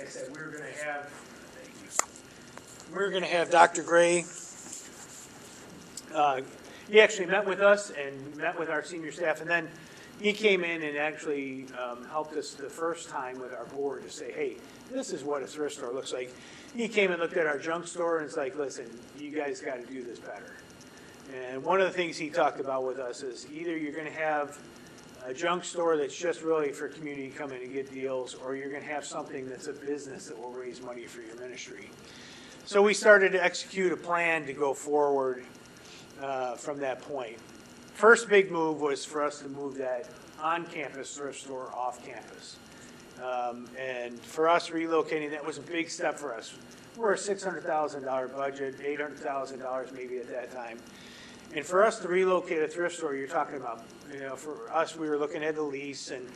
I said, we were going to have Dr. Gray. He actually met with us and met with our senior staff, and then he came in and actually helped us the first time with our board to say, hey, this is what a thrift store looks like. He came and looked at our junk store and it's like, listen, you guys got to do this better. And one of the things he talked about with us is either you're going to have a junk store that's just really for community to come in and get deals, or you're going to have something that's a business that will raise money for your ministry. So we started to execute a plan to go forward from that point. First big move was for us to move that on-campus thrift store off-campus. And for us, relocating that was a big step for us. We're a $600,000 budget, $800,000 maybe at that time. And for us to relocate a thrift store, you're talking about, for us, we were looking at a lease, and,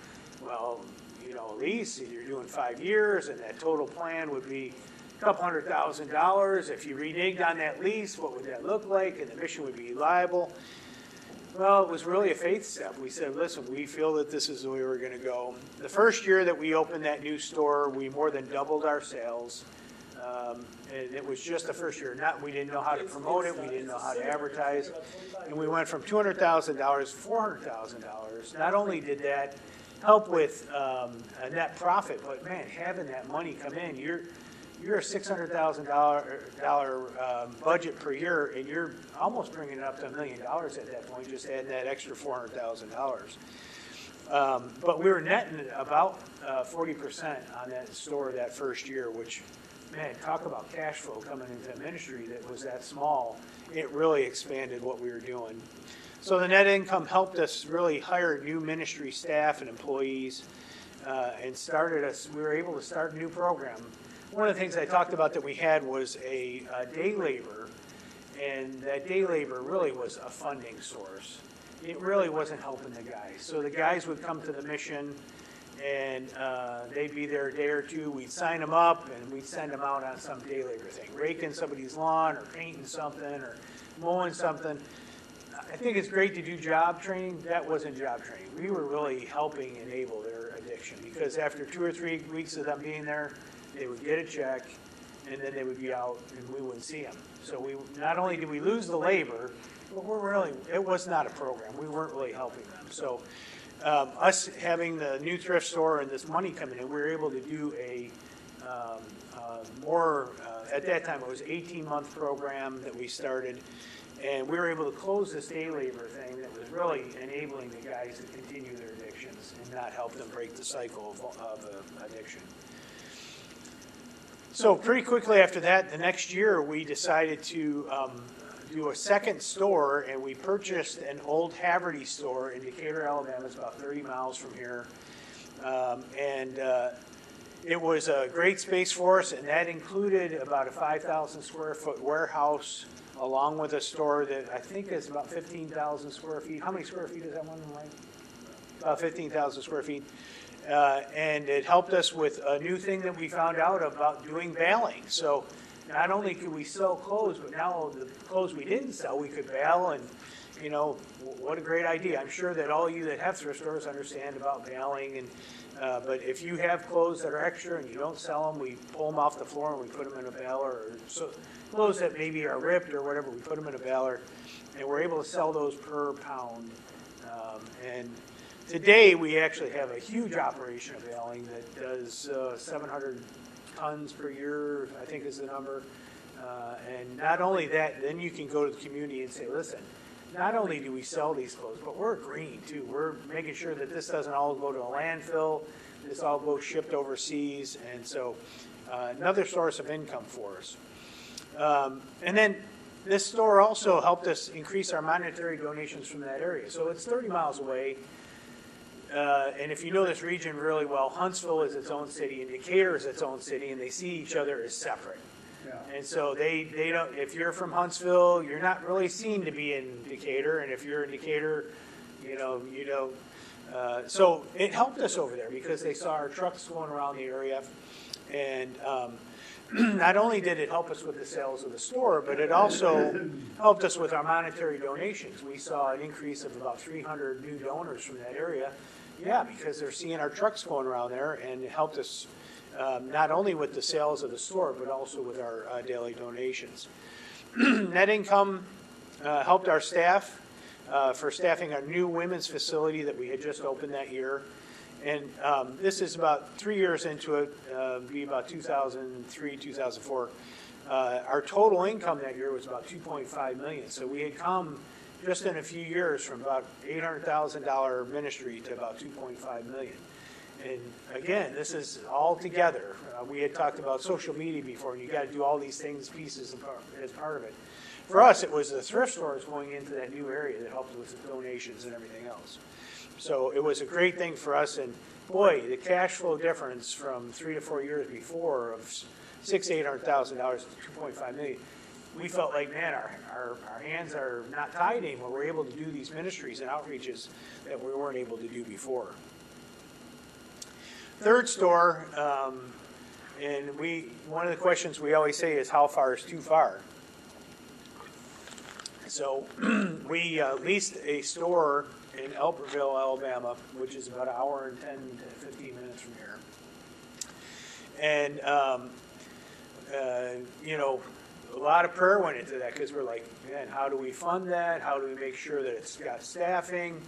well, a lease, you're doing 5 years, and that total plan would be a couple $100,000. If you reneged on that lease, what would that look like? And the mission would be liable. Well, it was really a faith step. We said, listen, we feel that this is the way we're going to go. The first year that we opened that new store, we more than doubled our sales. And it was just the first year. We didn't know how to promote it. We didn't know how to advertise. And we went from $200,000 to $400,000. Not only did that help with a net profit, but, man, having that money come in, you're a $600,000 budget per year, and you're almost bringing it up to $1 million at that point, just adding that extra $400,000. But we were netting about 40% on that store that first year, which, man, talk about cash flow coming into a ministry that was that small. It really expanded what we were doing. So the net income helped us really hire new ministry staff and employees, and we were able to start a new program. One of the things I talked about that we had was a day labor, and that day labor really was a funding source. It really wasn't helping the guys. So the guys would come to the mission, and they'd be there a day or two. We'd sign them up, and we'd send them out on some day labor thing, raking somebody's lawn or painting something or mowing something. I think it's great to do job training. That wasn't job training. We were really helping enable their addiction, because after 2 or 3 weeks of them being there, they would get a check, and then they would be out, and we wouldn't see them. So not only did we lose the labor, but it was not a program. We weren't really helping them. So us having the new thrift store and this money coming in, we were able to do a more, at that time, it was an 18-month program that we started, and we were able to close this day labor thing that was really enabling the guys to continue their addictions and not help them break the cycle of addiction. So pretty quickly after that, the next year, we decided to do a second store, and we purchased an old Haverty store in Decatur, Alabama. It's about 30 miles from here. It was a great space for us, and that included about a 5,000 square foot warehouse, along with a store that I think is about 15,000 square feet. How many square feet is that one, Mike? About 15,000 square feet. And it helped us with a new thing that we found out about doing baling. So not only could we sell clothes, but now the clothes we didn't sell, we could bale, and, what a great idea. I'm sure that all of you that have thrift stores understand about baling, but if you have clothes that are extra and you don't sell them, we pull them off the floor and we put them in a baler, or so clothes that maybe are ripped or whatever, we put them in a baler, and we're able to sell those per pound. And today we actually have a huge operation of baling that does 700 tons per year, I think is the number. And not only that, then you can go to the community and say, listen, not only do we sell these clothes, but we're green too. We're making sure that this doesn't all go to a landfill. This all goes shipped overseas. And so another source of income for us. And then this store also helped us increase our monetary donations from that area. So it's 30 miles away. And if you know this region really well, Huntsville is its own city and Decatur is its own city, and they see each other as separate. Yeah. And so they don't. If you're from Huntsville, you're not really seen to be in Decatur, and if you're in Decatur, you don't. So it helped us over there because they saw our trucks going around the area, and not only did it help us with the sales of the store, but it also helped us with our monetary donations. We saw an increase of about 300 new donors from that area. Yeah, because they're seeing our trucks going around there, and it helped us not only with the sales of the store, but also with our daily donations. Net income helped our staff for staffing our new women's facility that we had just opened that year. And this is about 3 years into it, be about 2003, 2004. Our total income that year was about $2.5 million. So we had come just in a few years from about $800,000 ministry to about $2.5 million. And again, this is all together. We had talked about social media before, and you got to do all these things, pieces as part of it. For us, it was the thrift stores going into that new area that helped with the donations and everything else. So it was a great thing for us, and boy, the cash flow difference from 3 to 4 years before of $600,000 to $800,000 to $2.5 million. We felt like, man, our hands are not tied anymore. We're able to do these ministries and outreaches that we weren't able to do before. Third store, and one of the questions we always say is, how far is too far? So we leased a store in Albertville, Alabama, which is about an hour and 10 to 15 minutes from here. And, a lot of prayer went into that because we're like, man, how do we fund that? How do we make sure that it's got staffing?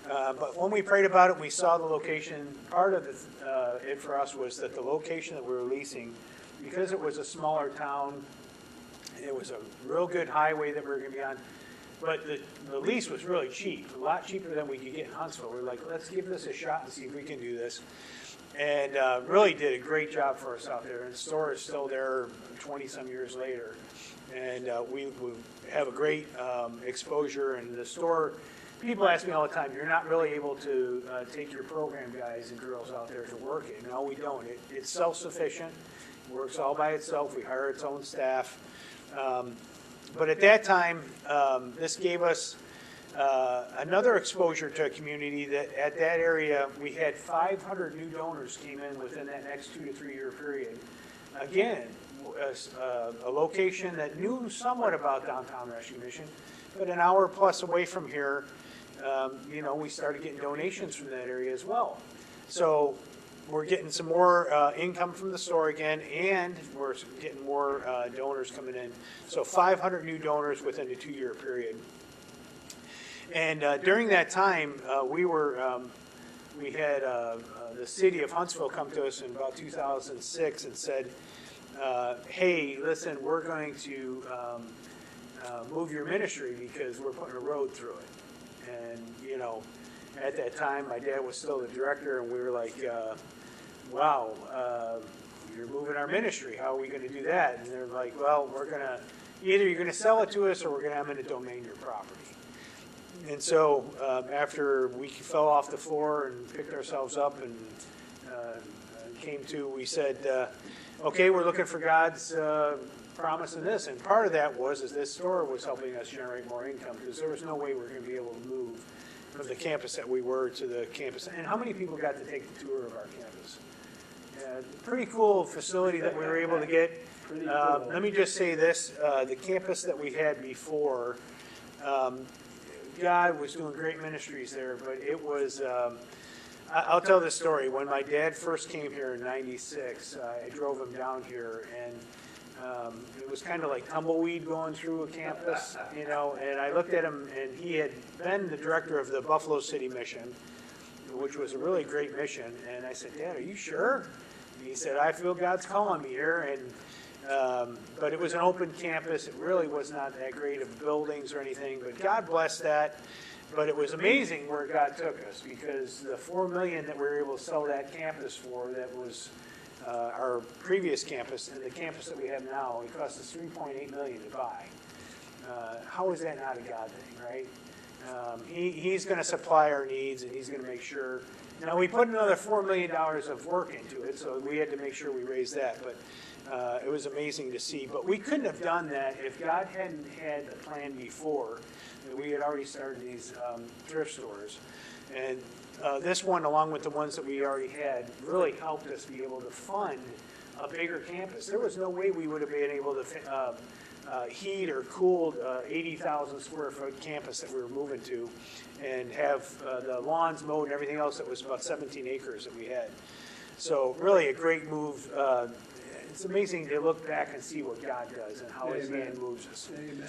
But when we prayed about it, we saw the location. Part of it for us was that the location that we were leasing, because it was a smaller town, it was a real good highway that we were going to be on. But the lease was really cheap, a lot cheaper than we could get in Huntsville. We're like, let's give this a shot and see if we can do this. And really did a great job for us out there. And the store is still there 20-some years later. And we have a great exposure. And the store, people ask me all the time, you're not really able to take your program guys and girls out there to work it. No, we don't. It's self-sufficient. It works all by itself. We hire its own staff. But at that time, this gave us another exposure to a community that at that area, we had 500 new donors came in within that next 2 to 3 year period. Again, a location that knew somewhat about Downtown Rescue Mission, but an hour plus away from here, we started getting donations from that area as well. So we're getting some more income from the store again, and we're getting more donors coming in. So 500 new donors within a 2 year period. And during that time, we had the city of Huntsville come to us in about 2006 and said, hey, listen, we're going to move your ministry because we're putting a road through it. And, at that time, my dad was still the director, and we were like, wow, you're moving our ministry. How are we going to do that? And they're like, well, either you're going to sell it to us or we're going to have to domain your property. And so after we fell off the floor and picked ourselves up and came to, we said, okay, we're looking for God's promise in this. And part of that was this store was helping us generate more income because there was no way we were going to be able to move from the campus that we were to the campus. And how many people got to take the tour of our campus? Pretty cool facility that we were able to get. Let me just say this, the campus that we had before, God was doing great ministries there, but it was, I'll tell this story. When my dad first came here in '96, I drove him down here, and it was kind of like tumbleweed going through a campus, and I looked at him, and he had been the director of the Buffalo City Mission, which was a really great mission, and I said, Dad, are you sure? And he said, I feel God's calling me here, and but it was an open campus. It really was not that great of buildings or anything, but God blessed that. But it was amazing where God took us, because the $4 million that we were able to sell that campus for, that was our previous campus, and the campus that we have now, it cost us $3.8 million to buy. How is that not a God thing, right? He's going to supply our needs, and he's going to make sure. Now, we put another $4 million of work into it, so we had to make sure we raised that. But it was amazing to see. But we couldn't have done that if God hadn't had a plan before. That we had already started these thrift stores. And this one, along with the ones that we already had, really helped us be able to fund a bigger campus. There was no way we would have been able to heat or cooled 80,000 square foot campus that we were moving to, and have the lawns mowed and everything else that was about 17 acres that we had. So really a great move. It's amazing to look back and see what God does and how His hand moves us. Amen.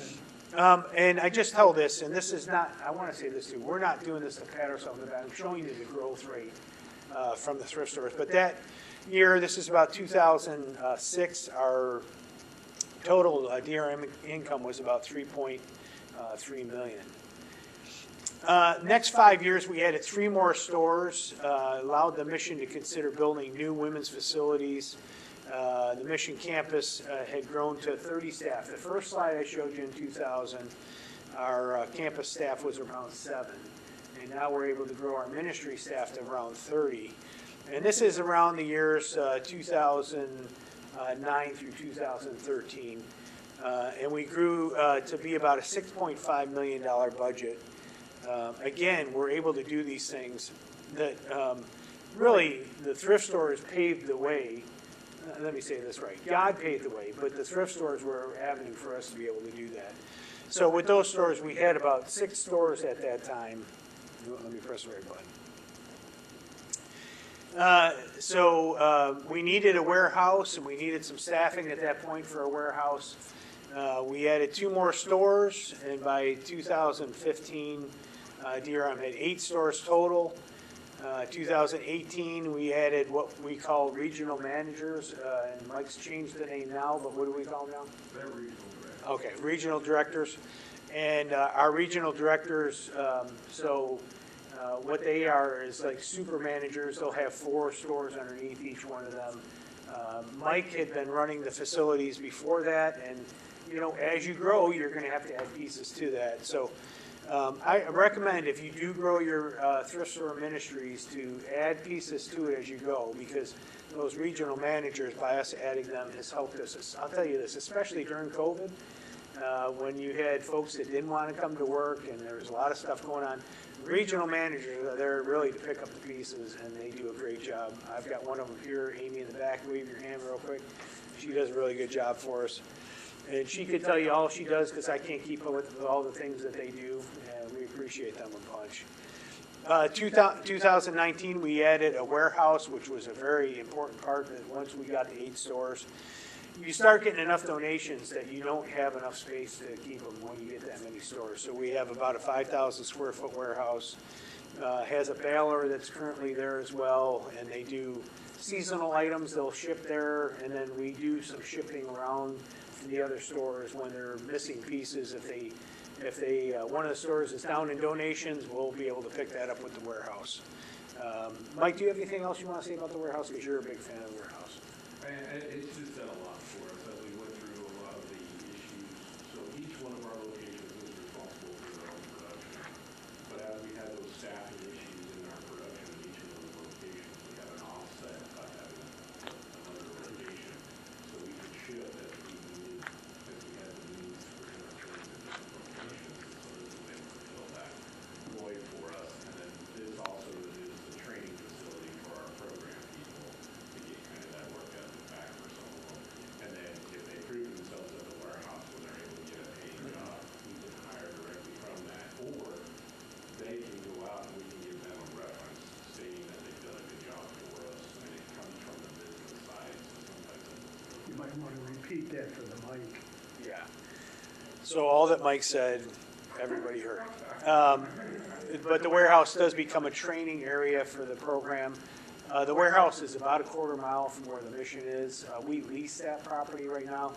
And I just tell this, and this is not, I want to say this too, we're not doing this to pat ourselves on the back. I'm showing you the growth rate from the thrift stores. But that year, this is about 2006, our total DRM income was about 3.3 million. Next 5 years, we added 3 more stores, allowed the mission to consider building new women's facilities. The mission campus had grown to 30 staff. The first slide I showed you in 2000, our campus staff was around 7. And now we're able to grow our ministry staff to around 30. And this is around the years 2009 through 2013. And we grew to be about a $6.5 million budget. Again, we're able to do these things that really the thrift stores paved the way. Let me say this right. God paved the way, but the thrift stores were an avenue for us to be able to do that. So with those stores, we had about 6 stores at that time. Let me press the right button. We needed a warehouse, and we needed some staffing at that point for a warehouse. We added 2 more stores, and by 2015, DRM had 8 stores total. 2018, we added what we call regional managers, and Mike's changed the name now, but what do we call them now? They're regional directors. Okay, regional directors. And our regional directors, what they are is like super managers. They'll have 4 stores underneath each one of them. Mike had been running the facilities before that, and you know, as you grow, you're going to have to add pieces to that. So I recommend if you do grow your thrift store ministries to add pieces to it as you go, because those regional managers, by us adding them, has helped us. I'll tell you this, especially during COVID, when you had folks that didn't want to come to work and there was a lot of stuff going on. Regional managers are there really to pick up the pieces, and they do a great job. I've got one of them here, Amy in the back. Wave your hand real quick. She does a really good job for us. And she could tell you all she does, because I can't keep up with all the things that they do, and we appreciate them a bunch. 2019, we added a warehouse, which was a very important part that once we got to 8 stores. You start getting enough donations that you don't have enough space to keep them when you get that many stores. So we have about a 5,000 square foot warehouse. Has a baler that's currently there as well, and they do seasonal items. They'll ship there, and then we do some shipping around in the other stores when they're missing pieces. If they one of the stores is down in donations, we'll be able to pick that up with the warehouse. Mike, do you have anything else you want to say about the warehouse? Because you're a big fan of the warehouse. It's just done a lot for us as we went through a lot of the issues. So each one of our locations is responsible for their own production. But as we had those staffing issues in our production in each of those locations, we had an offset by having another location. So we could ship as we needed, as we had the needs for different things in different locations. So this was able to fill that void for us. And then this also is the training facility for our program people to get kind of that work ethic back for some of them. And then if they prove themselves at the warehouse when they're able to get a paying job, we can hire directly from that. Or they can go out and we can give them a reference stating that they've done a good job for us. And it comes from the business side. So sometimes You might want to repeat that for the mic. Yeah. So all that Mike said, everybody heard. But the warehouse does become a training area for the program. The warehouse is about a quarter mile from where the mission is. We lease that property right now.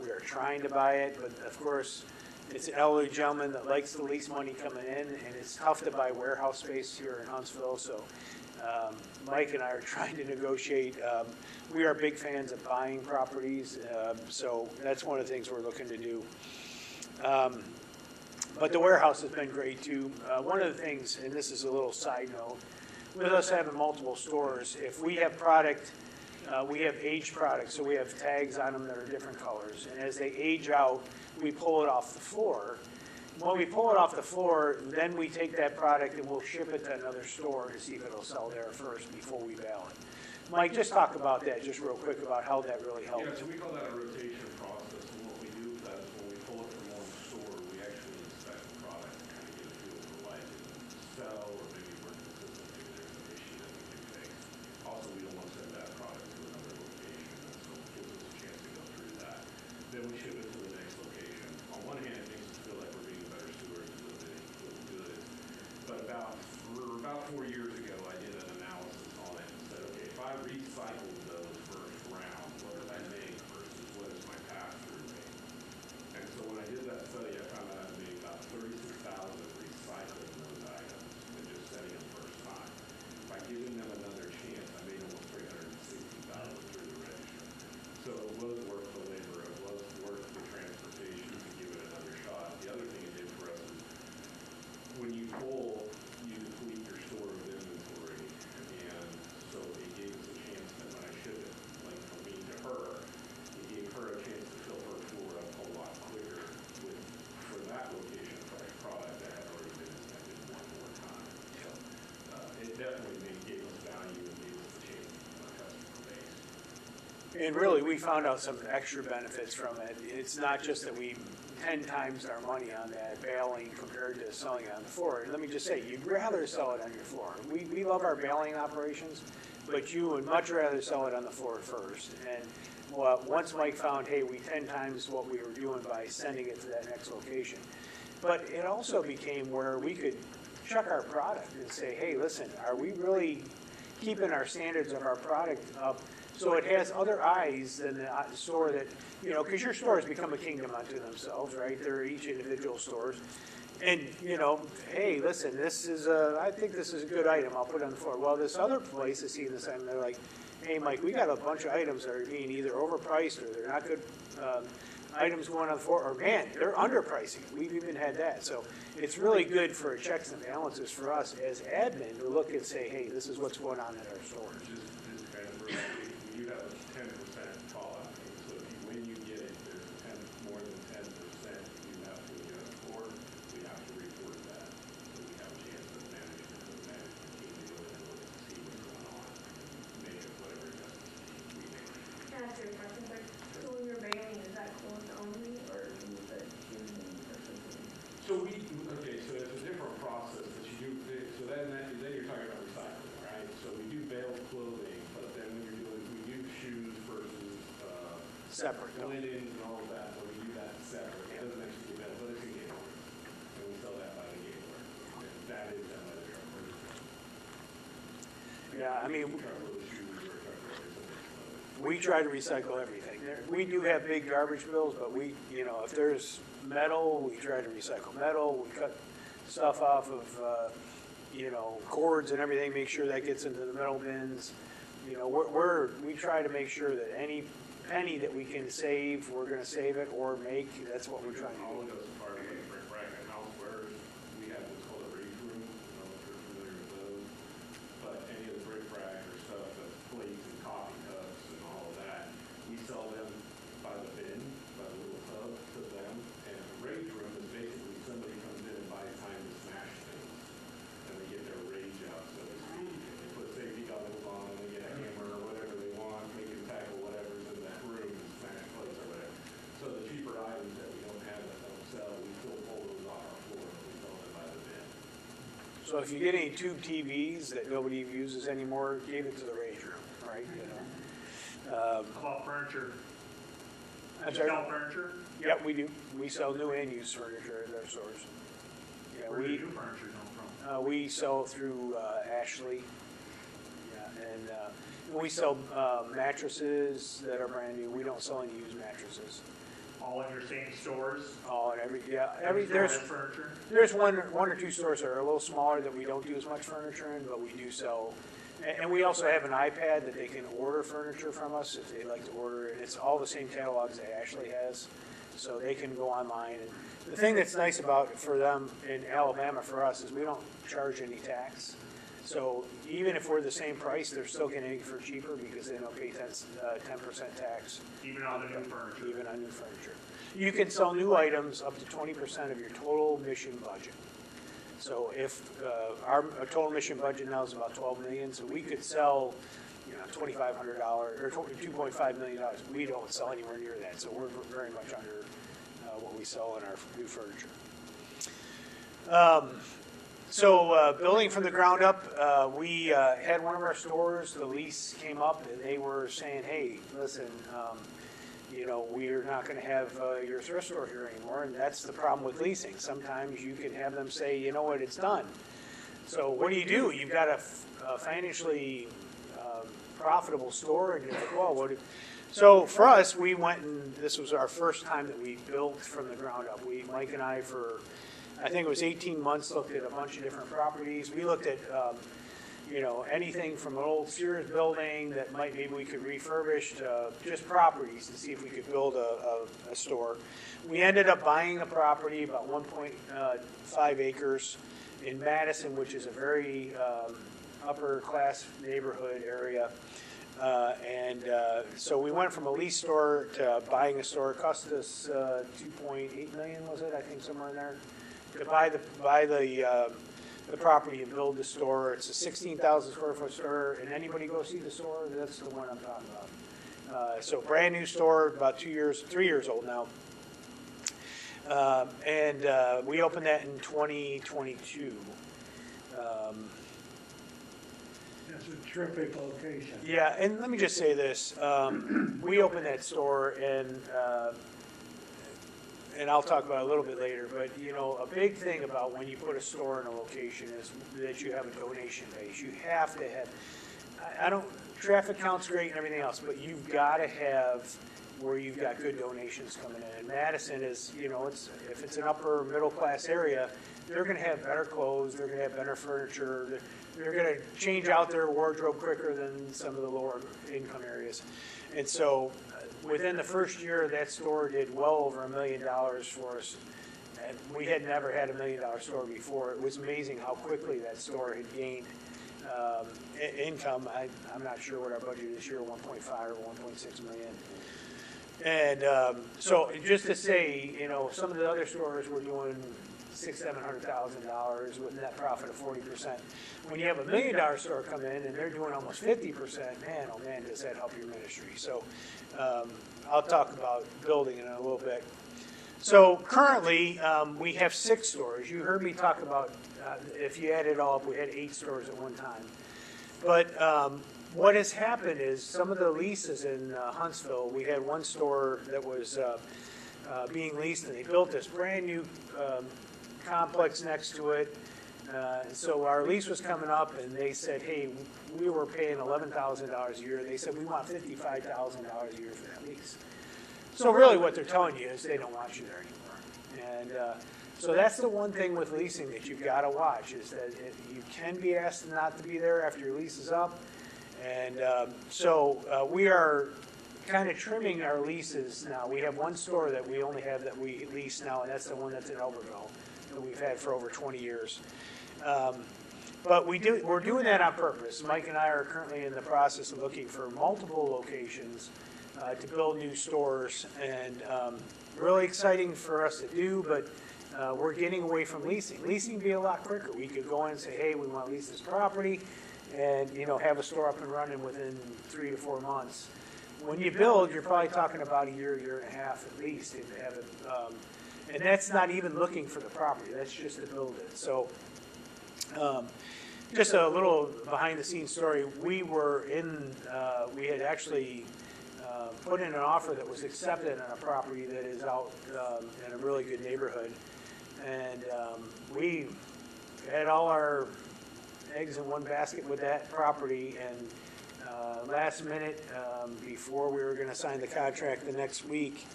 We are trying to buy it, but of course, it's an elderly gentleman that likes the lease money coming in, and it's tough to buy warehouse space here in Huntsville. So Mike and I are trying to negotiate. We are big fans of buying properties, so that's one of the things we're looking to do. But the warehouse has been great too. One of the things, and this is a little side note, with us having multiple stores, if we have product, we have aged products, so we have tags on them that are different colors. And as they age out, we pull it off the floor. When we pull it off the floor, then we take that product and we'll ship it to another store to see if it'll sell there first before we bail it. Mike, just talk about that just real quick about how that really helps. Yeah, so we call that a rotation process, and what we do with that is when we pull it from one store, we actually inspect the product and kind of get a feel for why it didn't sell, or maybe we're consistent, maybe there's an issue that we can fix. Also, we don't want to send that then we ship it to the next location. On one hand, it makes us feel like we're being better stewards of the good. But about 4 years ago, I did an analysis on it and said, okay, if I recycled those first round, what does that make versus what is my pass-through rate? And so when I did that study, I found out I made about 36,000 recycling those items and just setting them first time. By giving them another chance, I made almost 360,000 through the register. So it was worth the labor, it was worth the transportation to give it another shot. The other thing it did for us is when you pull, you deplete your store of inventory, and so it gave us a chance that when I ship it, like from me to her, it gave her a chance to fill her floor up a lot quicker with, for that location, fresh product that had already been inspected one more time. So it definitely gave us value and gave us a chance to keep our customer base. And really, we found out some extra benefits from it. It's not just that we 10 times our money on that baling compared to selling it on the floor. And let me just say, you'd rather sell it on your floor. We love our baling operations, but you would much rather sell it on the floor first. And once Mike found, hey, we 10 times what we were doing by sending it to that next location. But it also became where we could check our product and say, hey, listen, are we really keeping our standards of our product up so it has other eyes than the store that, you know, because your stores become a kingdom unto themselves, right? They're each individual stores. And, you know, hey, listen, this is I think this is a good item. I'll put it on the floor. Well, this other place is seeing this item. They're like, hey, Mike, we got a bunch of items that are being either overpriced or they're not good items going on the floor, or man, they're underpricing. We've even had that. So it's really good for checks and balances for us as admin to look and say, hey, this is what's going on in our stores. Just kind of you have a 10% call out. So if you, when you get it, there's 10, more than 10%, you have to adjust for. We have to report that. So we have a chance as management, the management team to go in and look to see what's going on and make it whatever adjustments we make. Can I ask you a question, sir? So when you're bailing, is that clothes only, or can you put shoes in or something? So okay, so it's a different process that you do. So then you're talking about recycling, right? So we do baled clothing, but then when you're doing, we do shoes versus Separate. No. linens and all of that, but we do that separate. It doesn't actually get baled, but it's a gate order. And we sell that by the gate order. And that is done by the government. Yeah, I mean, We cover the shoes or cover everything. we try to recycle everything. We do have big garbage bills, but we, you know, if there's metal, we try to recycle metal. We cut stuff off of, you know, cords and everything, make sure that gets into the metal bins. You know, we try to make sure that any penny that we can save, we're going to save it or make. That's what we're trying to All do. of those are part of the brick rack and housewares. We have what's called a rage room. I don't know if you're familiar with those. But any of the brick rack or stuff, the plates and coffee cups and all of that, we sell them by the bin, by the little tub to them. And the rage room is basically somebody comes in and buys time to smash things. And they get their rage out, so to speak. And they put safety goggles on and they get a hammer or whatever they want. They can tackle whatever's in that room and smash plates or whatever. So the cheaper items that we don't have that don't sell, we still pull those off our floor, but we sell them by the bin. So if you get any tube TVs that nobody uses anymore, give it to the rage room, right? You know. How about furniture? I'm You sorry? sell furniture? Yeah, we do. We sell new and used furniture at our stores. Yeah, Where do new furniture come from? we sell through Ashley. Yeah, and we sell mattresses that are brand new. We don't sell any used mattresses. All in your same stores? Oh, and every Every store there's has furniture? there's one or two stores that are a little smaller that we don't do as much furniture in, but we do sell. And we also have an iPad that they can order furniture from us if they like to order it. It's all the same catalogs that Ashley has, so they can go online. And the thing that's nice about for them in Alabama for us is we don't charge any tax. So even if we're the same price, they're still getting it for cheaper because they don't pay 10% tax. Even on the new furniture? Even on new furniture. You can sell new items up to 20% of your total mission budget. So if our total mission budget now is about $12 million, so we could sell, you know, $2,500 or $2.5 million. We don't sell anywhere near that, so we're very much under what we sell in our new furniture. So building from the ground up, we had one of our stores, the lease came up, and they were saying, hey, listen, you know, we're not going to have your thrift store here anymore, and that's the problem with leasing. Sometimes you can have them say, you know what, it's done. So what do? You've got a financially profitable store, and you're like, well, so for us, we went and this was our first time that we built from the ground up. Mike and I, for I think it was 18 months, looked at a bunch of different properties. We looked at you know, anything from an old Sears building that maybe we could refurbish to just properties to see if we could build a store. We ended up buying a property about 1.5 acres in Madison, which is a very upper class neighborhood area. So we went from a lease store to buying a store. It cost us $2.8 million, was it? I think somewhere in there. To buy the property and build the store. It's a 16,000 square foot store, and anybody go see the store? That's the one I'm talking about. So brand new store, about 3 years old now. We opened that in 2022. That's a terrific location. Yeah, and let me just say this. We opened that store, and I'll talk about it a little bit later, but, you know, a big thing about when you put a store in a location is that you have a donation base. You have to have, traffic count's great and everything else, but you've got to have where you've got good donations coming in. And Madison is, you know, if it's an upper middle class area, they're going to have better clothes, they're going to have better furniture, they're going to change out their wardrobe quicker than some of the lower income areas. And so within the first year, that store did well over $1 million for us. And we had never had $1 million store before. It was amazing how quickly that store had gained income. I'm not sure what our budget this year, 1.5 or 1.6 million. And so just to say, you know, some of the other stores were doing $600,000-$700,000 with net profit of 40%. When you have $1 million store come in and they're doing almost 50%, man, oh man, does that help your ministry. So I'll talk about building in a little bit. So currently we have 6 stores. You heard me talk about, if you add it all up, we had 8 stores at one time. But what has happened is some of the leases in Huntsville, we had one store that was being leased, and they built this brand new complex next to it. So our lease was coming up, and they said, hey, we were paying $11,000 a year. They said, we want $55,000 a year for that lease. So really what they're telling you is they don't want you there anymore. And so that's the one thing with leasing that you've got to watch, is that you can be asked not to be there after your lease is up. And so we are kind of trimming our leases now. We have one store that we only have that we lease now, and that's the one that's in Overholt that we've had for over 20 years. But we're doing that on purpose. Mike and I are currently in the process of looking for multiple locations to build new stores, and really exciting for us to do, but we're getting away from leasing. Leasing would be a lot quicker. We could go in and say, hey, we want to lease this property, and, you know, have a store up and running within 3 to 4 months. When you build, you're probably talking about a year and a half at least to have it. And that's not even looking for the property. That's just to build it. So just a little behind-the-scenes story. We had actually put in an offer that was accepted on a property that is out in a really good neighborhood. And we had all our eggs in one basket with that property, and last minute, before we were going to sign the contract the next week,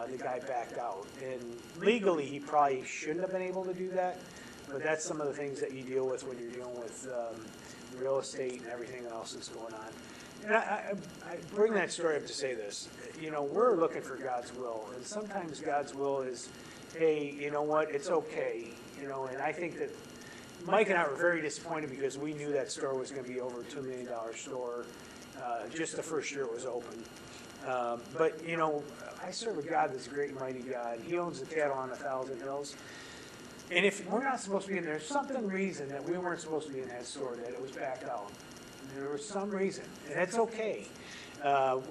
the guy backed out. And legally, he probably shouldn't have been able to do that, but that's some of the things that you deal with when you're dealing with real estate and everything else that's going on. And I bring that story up to say this. You know, we're looking for God's will, and sometimes God's will is, hey, you know what, it's okay. You know, and I think that Mike and I were very disappointed because we knew that store was going to be over a $2 million store just the first year it was open. But, you know, I serve a God that's a great and mighty God. He owns the cattle on 1,000 hills. And if we're not supposed to be in there, some reason that we weren't supposed to be in that store, that it was backed out. There was some reason, and that's okay.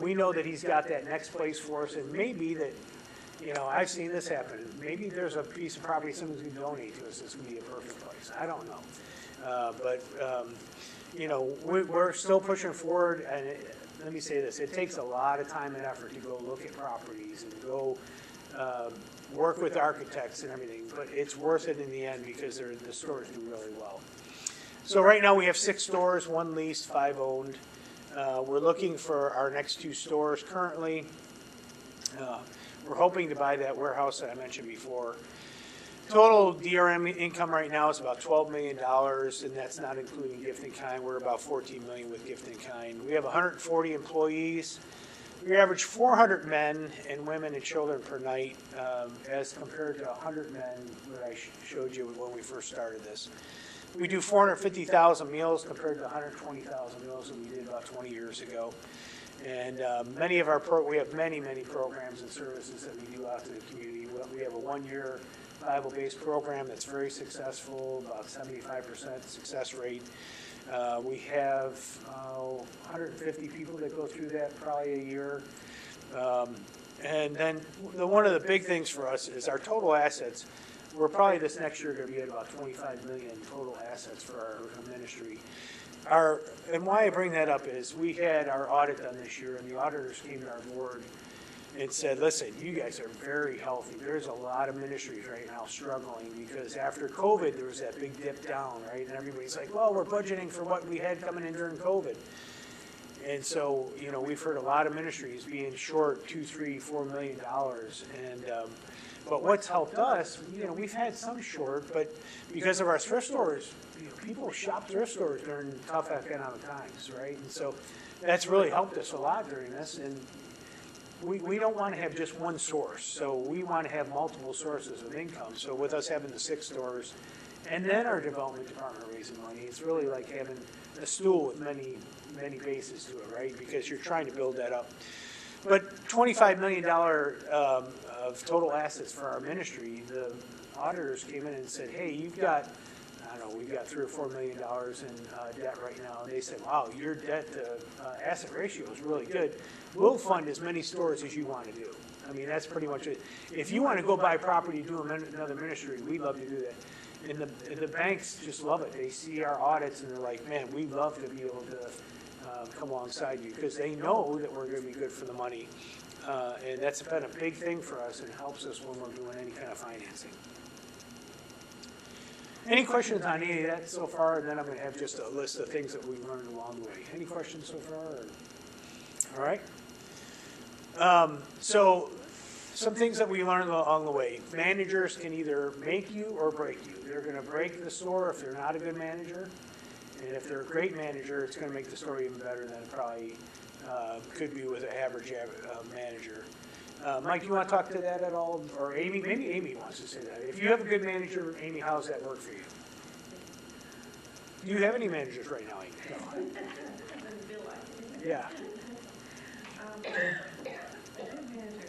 We know that he's got that next place for us, and maybe that, you know, I've seen this happen. Maybe there's a piece of property someone's going to donate to us that's going to be a perfect place. I don't know. But you know, we're still pushing forward, and let me say this, it takes a lot of time and effort to go look at properties and go work with architects and everything, but it's worth it in the end because the stores do really well. So right now we have 6 stores, 1 leased, 5 owned. We're looking for our next 2 stores currently. We're hoping to buy that warehouse that I mentioned before. Total DRM income right now is about $12 million, and that's not including gift in kind. We're about $14 million with gift in kind. We have 140 employees. We average 400 men and women and children per night, as compared to 100 men that I showed you when we first started this. We do 450,000 meals compared to 120,000 meals that we did about 20 years ago. And we have many programs and services that we do out to the community. We have a 1-year Bible-based program that's very successful, about 75% success rate. We have 150 people that go through that probably a year. And then one of the big things for us is our total assets. We're probably this next year going to be at about 25 million total assets for our ministry. And why I bring that up is we had our audit done this year, and the auditors came to our board and said, listen, you guys are very healthy. There's a lot of ministries right now struggling because after COVID, there was that big dip down, right? And everybody's like, well, we're budgeting for what we had coming in during COVID. And so, we've heard a lot of ministries being short $2, $3, $4 million. And, but what's helped us, we've had some short, but because of our thrift stores, people shop thrift stores during tough economic times, right? And so that's really helped us a lot during this. And we don't want to have just one source, so we want to have multiple sources of income. So with us having the 6 stores, and then our development department raising money, it's really like having a stool with many bases to it, right? Because you're trying to build that up. But $25 million of total assets for our ministry, the auditors came in and said, hey, you've got, we've got $3 or $4 million in debt right now. And they said, wow, your debt to asset ratio is really good. We'll fund as many stores as you want to do. I mean, that's pretty much it. If you want to go buy property, do another ministry, we'd love to do that. And the banks just love it. They see our audits and they're like, man, we'd love to be able to come alongside you because they know that we're going to be good for the money. And that's been a big thing for us and it helps us when we're doing any kind of financing. Any questions on any of that so far? And then I'm going to have just a list of things that we learned along the way. Any questions so far? All right. So some things that we learned along the way. Managers can either make you or break you. They're going to break the store if they're not a good manager. And if they're a great manager, it's going to make the store even better than it probably could be with an average manager. Mike, do you want to talk to that at all? Or Amy? Maybe Amy wants to say that. If you have a good manager, Amy, how does that work for you? Do you have any managers right now, Amy? No. Doesn't feel like it. Yeah. A good manager